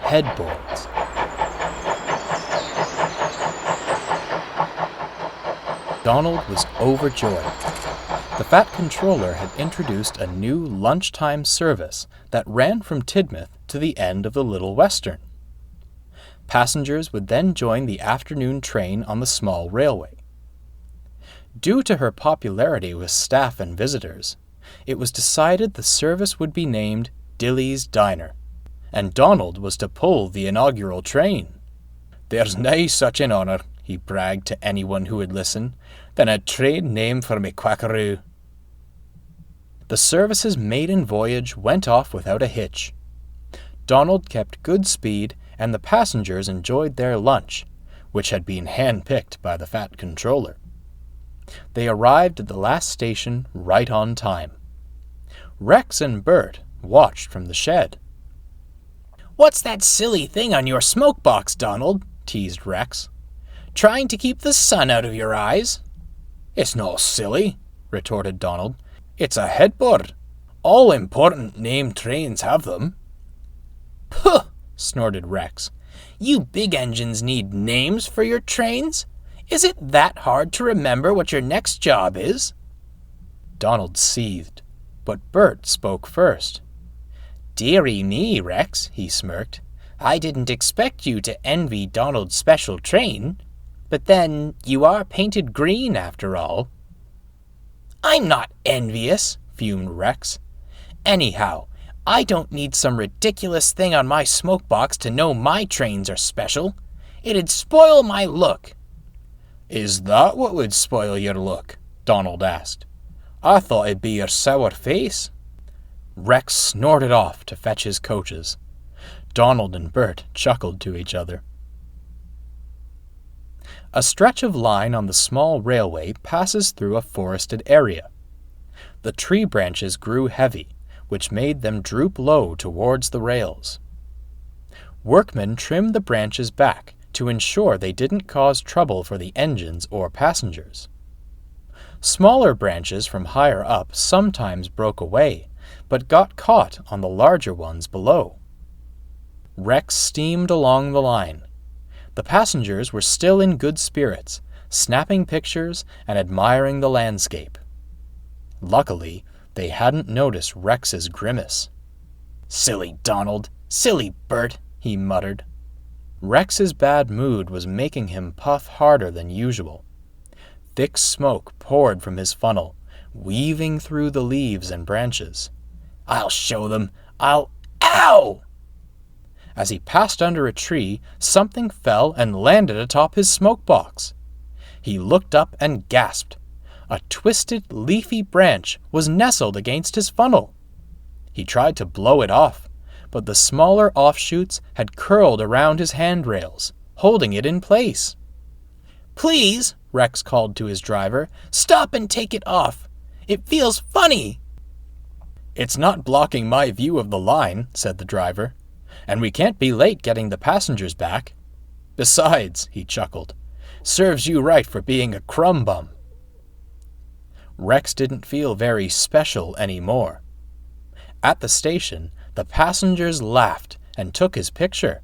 Headboards. Donald was overjoyed. The Fat Controller had introduced a new lunchtime service that ran from Tidmouth to the end of the Little Western. Passengers would then join the afternoon train on the small railway. Due to her popularity with staff and visitors, it was decided the service would be named Dilly's Diner, and Donald was to pull the inaugural train. "There's nae such an honour," he bragged to anyone who would listen, "than a train named for me quackeroo." The service's maiden voyage went off without a hitch. Donald kept good speed, and the passengers enjoyed their lunch, which had been hand-picked by the Fat Controller. They arrived at the last station right on time. Rex and Bert watched from the shed. "What's that silly thing on your smoke box, Donald?" teased Rex. "Trying to keep the sun out of your eyes?" "It's not silly," retorted Donald. "It's a headboard. All important named trains have them." "Puh!" snorted Rex. "You big engines need names for your trains? Is it that hard to remember what your next job is?" Donald seethed, but Bert spoke first. "Dearie me, Rex," he smirked. "I didn't expect you to envy Donald's special train. But then, you are painted green after all." "I'm not envious," fumed Rex. "Anyhow, I don't need some ridiculous thing on my smoke box to know my trains are special. It'd spoil my look." "Is that what would spoil your look?" Donald asked. "I thought it'd be your sour face." Rex snorted off to fetch his coaches. Donald and Bert chuckled to each other. A stretch of line on the small railway passes through a forested area. The tree branches grew heavy, which made them droop low towards the rails. Workmen trimmed the branches back to ensure they didn't cause trouble for the engines or passengers. Smaller branches from higher up sometimes broke away, but got caught on the larger ones below. Rex steamed along the line. The passengers were still in good spirits, snapping pictures and admiring the landscape. Luckily, they hadn't noticed Rex's grimace. "Silly Donald! Silly Bert!" he muttered. Rex's bad mood was making him puff harder than usual. Thick smoke poured from his funnel, weaving through the leaves and branches. "I'll show them! Ow!" As he passed under a tree, something fell and landed atop his smoke box. He looked up and gasped. A twisted, leafy branch was nestled against his funnel. He tried to blow it off, but the smaller offshoots had curled around his handrails, holding it in place. "Please," Rex called to his driver, "stop and take it off. It feels funny." "It's not blocking my view of the line," said the driver, "and we can't be late getting the passengers back. Besides," he chuckled, "serves you right for being a crumb bum." Rex didn't feel very special anymore. At the station, the passengers laughed and took his picture.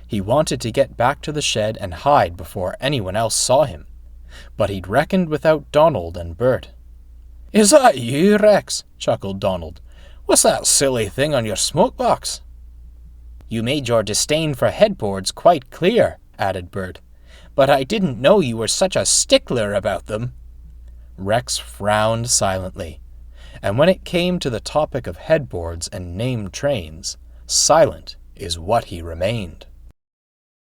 He wanted to get back to the shed and hide before anyone else saw him, but he'd reckoned without Donald and Bert. "Is that you, Rex?" chuckled Donald. "What's that silly thing on your smoke box?" "You made your disdain for headboards quite clear," added Bert, "but I didn't know you were such a stickler about them." Rex frowned silently, and when it came to the topic of headboards and named trains, silent is what he remained.